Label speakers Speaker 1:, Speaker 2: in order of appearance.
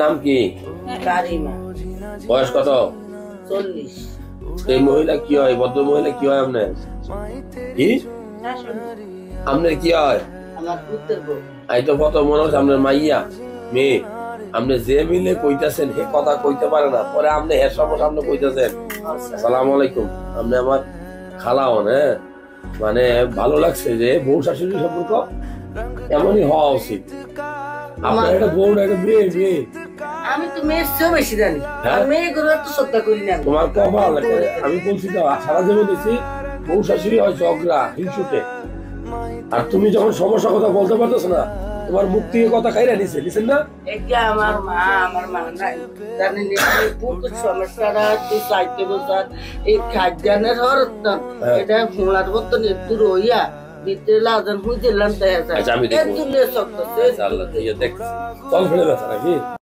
Speaker 1: নাম কি?
Speaker 2: কারিমা।
Speaker 1: বয়স কত?
Speaker 2: 40।
Speaker 1: এই মহিলা কি হয়? ভদ্র মহিলা কি হয় আপনার? কি আপনার কি হয়?
Speaker 2: আমার পুত্রের বউ।
Speaker 1: এই তো কত মনে হচ্ছে আপনার মাইয়া মেয়ে। আপনি যে মিলে কইতাছেন হে কথা কইতে পারে না, পরে আপনি হের সামনে কইতাছেন আসসালামু আলাইকুম। আপনি আমার খালা হন। হ্যাঁ, মানে ভালো লাগছে যে বউ শাশুড়ি সম্পর্ক এমনই হওয়া উচিত। আপনার একটা বউ একটা মেয়ে মেয়ে
Speaker 2: আমি তো মেয়ের চেয়েও বেশি জানি। মেয়েগুলো তো শ্রদ্ধা করি না।
Speaker 1: তোমার কপাল। আমি বলছি তো সারা জীবন দেখছি বউ শাশুড়ি হয় ঝগড়া হিংসুটে, আর তুমি যখন সমস্যা কথা বলতে পারতেছ না, তোমার মুখ থেকে কথা খাইরা নিছেন না।
Speaker 2: এটা আমার মা নাই জানেন, পুকুর সমস্যাটা তুই চাইতে বসার এই খাদ্যানের হরত এটা হোলার মতন একটু রইয়া ভিতরে লাজন হুঁজেলাম দেখা যায়।
Speaker 1: আমি দেখবো। চল ফেলে ব্যথা নাকি